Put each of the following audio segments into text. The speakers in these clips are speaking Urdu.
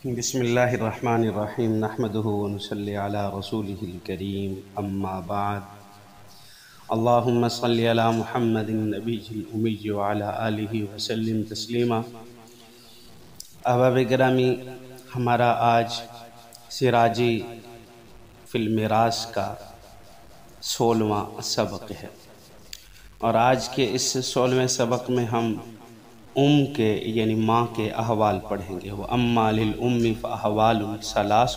بسم اللہ الرحمن الرحیم نحمدہ ونصلی علی رسولہ الکریم اما بعد اللہم صلی علی محمد النبی الامی وعلی آلہ وسلم تسلیما۔ احباب گرامی، ہمارا آج سراجی فی المیراث کا 16واں سبق ہے، اور آج کے اس 16ویں سبق میں ہم کے یعنی ماں کے احوال پڑھیں گے۔ وَأَمَّا لِلْأُمِّ فَأَحْوَالٌ ثَلَاثٌ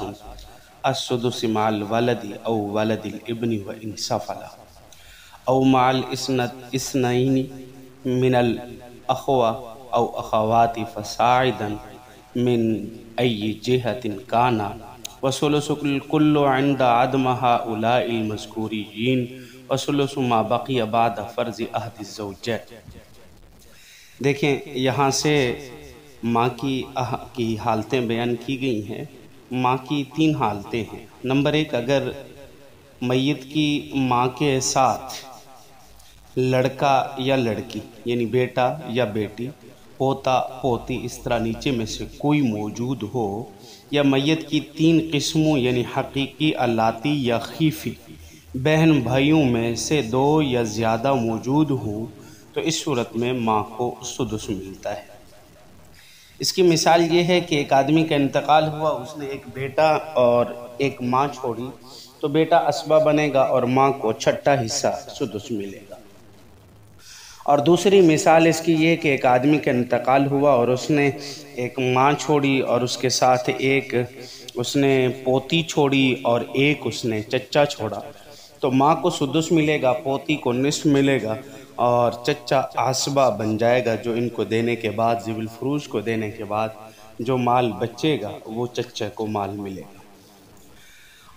السُّدُسُ مَعَ الْوَلَدِ أَوْ وَلَدِ الْإِبْنِ وَإِنْ سَفَلَ أَوْ مَعَ الْإِثْنَيْنِ مِنَ الْأَخْوَةِ أَوْ أَخَوَاتِ فَصَاعِدًا مِنْ أَيِّ جِهَةٍ كَانَ وَثُلُثُ الْكُلُّ عِنْدَ عَدْمِ هَؤُلَاءِ الْمَذْكُورِينَ وَثُلُثُ مَا بَقِيَ بَعْدَ فَرْضِ أَحَدِ الزَّوْجَيْنِ۔ دیکھیں، یہاں سے ماں کی حالتیں بیان کی گئی ہیں۔ ماں کی 3 حالتیں ہیں۔ نمبر 1، اگر میت کی ماں کے ساتھ لڑکا یا لڑکی یعنی بیٹا یا بیٹی، پوتا پوتی اس طرح نیچے میں سے کوئی موجود ہو، یا میت کی 3 قسموں یعنی حقیقی، علاتی یا خیفی بہن بھائیوں میں سے 2 یا زیادہ موجود ہوں، تو اس صورت میں ماں کو سدس ملتا ہے۔ اس کی مثال یہ ہے کہ ایک آدمی کا انتقال ہوا، اس نے ایک بیٹا اور ایک ماں چھوڑی، تو بیٹا اسبہ بنے گا اور ماں کو 6واں حصہ سدس ملے گا۔ اور دوسری مثال اس کی یہ کہ ایک آدمی کا انتقال ہوا اور اس نے ایک ماں چھوڑی، اور اس کے ساتھ ایک اس نے پوتی چھوڑی اور ایک اس نے چچا چھوڑا، تو ماں کو سدس ملے گا، پوتی کو نصف ملے گا، اور چچا عصبہ بن جائے گا، جو ان کو دینے کے بعد، ذوی الفروض کو دینے کے بعد جو مال بچے گا وہ چچا کو مال ملے گا۔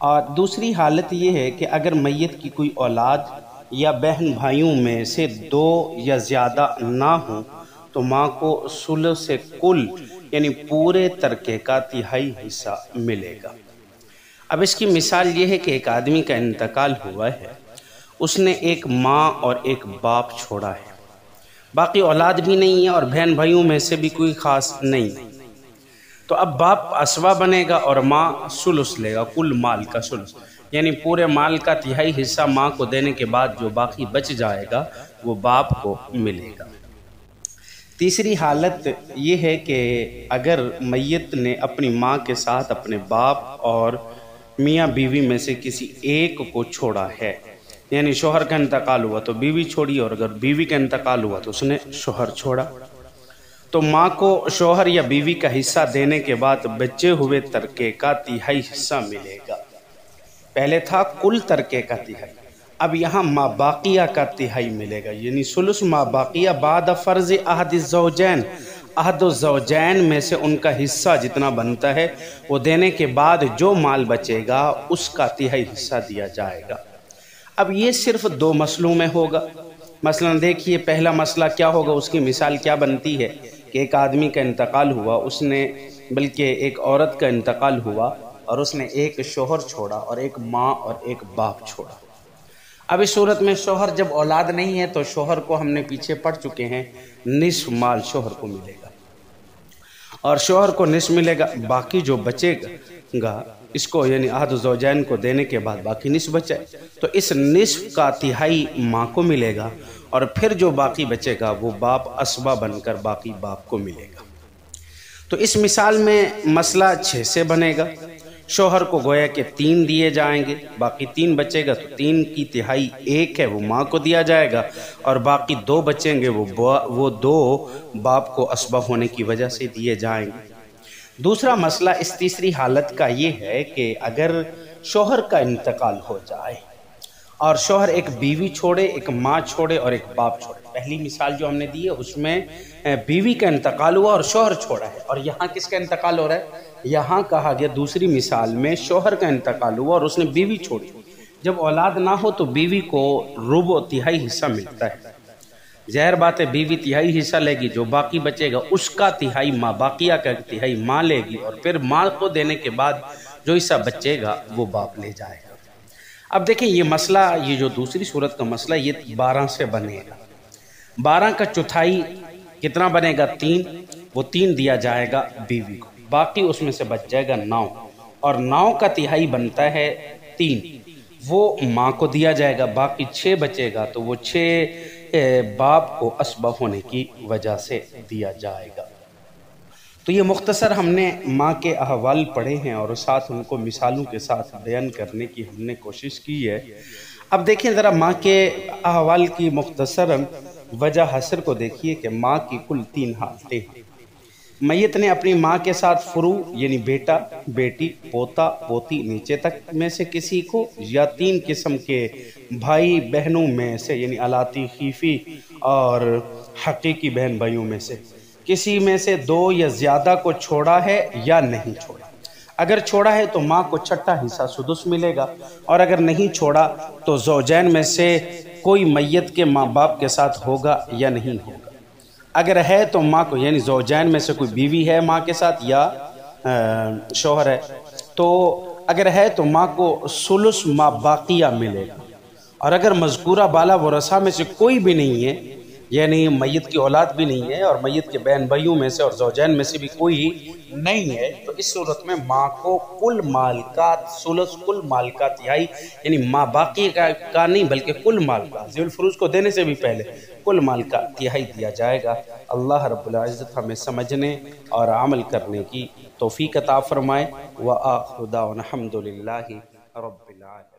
اور دوسری حالت یہ ہے کہ اگر میت کی کوئی اولاد یا بہن بھائیوں میں سے 2 یا زیادہ نہ ہوں، تو ماں کو ثلث کل یعنی پورے ترکے کا 1/3 حصہ ملے گا۔ اب اس کی مثال یہ ہے کہ ایک آدمی کا انتقال ہوا ہے، اس نے ایک ماں اور ایک باپ چھوڑا ہے، باقی اولاد بھی نہیں ہے اور بہن بھائیوں میں سے بھی کوئی خاص نہیں، تو اب باپ اسبہ بنے گا اور ماں ثلث لے گا، کل مال کا ثلث، یعنی پورے مال کا 1/3 حصہ ماں کو دینے کے بعد جو باقی بچ جائے گا وہ باپ کو ملے گا۔ تیسری حالت یہ ہے کہ اگر میت نے اپنی ماں کے ساتھ اپنے باپ اور میاں بیوی میں سے کسی ایک کو چھوڑا ہے، یعنی شوہر کا انتقال ہوا تو بیوی چھوڑی، اور اگر بیوی کا انتقال ہوا تو اس نے شوہر چھوڑا، تو ماں کو شوہر یا بیوی کا حصہ دینے کے بعد بچے ہوئے ترکے کا 1/3 حصہ ملے گا۔ پہلے تھا کل ترکے کا 1/3، اب یہاں ما باقیہ کا 1/3 ملے گا، یعنی ثلث ما باقیہ بعد فرض احد الزوجین، احد الزوجین میں سے ان کا حصہ جتنا بنتا ہے وہ دینے کے بعد جو مال بچے گا اس کا 1/3 حصہ دیا جائے گا۔ اب یہ صرف 2 مسئلوں میں ہوگا۔ مثلا دیکھیے، پہلا مسئلہ کیا ہوگا، اس کی مثال کیا بنتی ہے کہ ایک آدمی کا انتقال ہوا، اس نے بلکہ ایک عورت کا انتقال ہوا اور اس نے ایک شوہر چھوڑا اور ایک ماں اور ایک باپ چھوڑا۔ اب اس صورت میں شوہر جب اولاد نہیں ہے تو شوہر کو ہم نے پیچھے پڑھ چکے ہیں، نصف مال شوہر کو ملے گا، اور شوہر کو نصف ملے گا، باقی جو بچے گا اس کو یعنی احد الزوجین کو دینے کے بعد باقی نصف بچے، تو اس نصف کا 1/3 ماں کو ملے گا، اور پھر جو باقی بچے گا وہ باپ اسبہ بن کر باقی باپ کو ملے گا۔ تو اس مثال میں مسئلہ 6 سے بنے گا۔ شوہر کو گویا کہ 3 دیے جائیں گے، باقی 3 بچے گا، تو 3 کی 1/3 1 ہے وہ ماں کو دیا جائے گا، اور باقی 2 بچیں گے وہ 2 باپ کو اسبہ ہونے کی وجہ سے دیے جائیں گے۔ دوسرا مسئلہ اس تیسری حالت کا یہ ہے کہ اگر شوہر کا انتقال ہو جائے اور شوہر ایک بیوی چھوڑے، ایک ماں چھوڑے اور ایک باپ چھوڑے۔ پہلی مثال جو ہم نے دی ہے اس میں بیوی کا انتقال ہوا اور شوہر چھوڑا ہے، اور یہاں کس کا انتقال ہو رہا ہے؟ یہاں کہا گیا دوسری مثال میں شوہر کا انتقال ہوا اور اس نے بیوی چھوڑی۔ جب اولاد نہ ہو تو بیوی کو ربع 1/3 حصہ ملتا ہے، ظاہر بات ہے بیوی 1/3 حصہ لے گی، جو باقی بچے گا اس کا 1/3 ماں باقیہ کا 1/3 ماں لے گی، اور پھر ماں کو دینے کے بعد جو حصہ بچے گا وہ باپ لے جائے گا۔ اب دیکھیں یہ مسئلہ، یہ جو دوسری صورت کا مسئلہ یہ 12 سے بنے گا۔ 12 کا چوتھائی کتنا بنے گا؟ 3، وہ 3 دیا جائے گا بیوی کو، باقی اس میں سے بچ جائے گا 9، اور 9 کا تہائی بنتا ہے 3، وہ ماں کو دیا جائے گا، باقی 6 بچے گا تو وہ 6 باپ کو اسبہ ہونے کی وجہ سے دیا جائے گا۔ تو یہ مختصر ہم نے ماں کے احوال پڑھے ہیں اور ساتھ ان کو مثالوں کے ساتھ بیان کرنے کی ہم نے کوشش کی ہے۔ اب دیکھیں ذرا ماں کے احوال کی مختصراً وجہ حسر کو دیکھیے کہ ماں کی کل 3 حالتیں ہیں۔ میت نے اپنی ماں کے ساتھ فرو یعنی بیٹا، بیٹی، پوتا، پوتی نیچے تک میں سے کسی کو، یا 3 قسم کے بھائی بہنوں میں سے یعنی الاتی، خیفی اور حقیقی بہن بھائیوں میں سے کسی میں سے 2 یا زیادہ کو چھوڑا ہے یا نہیں چھوڑا۔ اگر چھوڑا ہے تو ماں کو 6واں حصہ سدس ملے گا، اور اگر نہیں چھوڑا تو زوجین میں سے کوئی میت کے ماں باپ کے ساتھ ہوگا یا نہیں ہوگا۔ اگر ہے تو ماں کو یعنی زوجین میں سے کوئی بیوی ہے ماں کے ساتھ یا شوہر ہے، تو اگر ہے تو ماں کو ثلث ما باقیہ ملے گا، اور اگر مذکورہ بالا ورثہ میں سے کوئی بھی نہیں ہے یعنی میت کی اولاد بھی نہیں ہے اور میت کے بہن بھائیوں میں سے اور زوجین میں سے بھی کوئی نہیں ہے، تو اس صورت میں ماں کو کل مال کا ثلث، کل مال کا تہائی یعنی ماں باقی کا نہیں بلکہ کل مال کا، ذوی الفروض کو دینے سے بھی پہلے کل مال کا تہائی دیا جائے گا۔ اللہ رب العزت ہمیں سمجھنے اور عمل کرنے کی توفیق عطا فرمائے۔ وآخر دعوانا الحمد للہ رب العالمین۔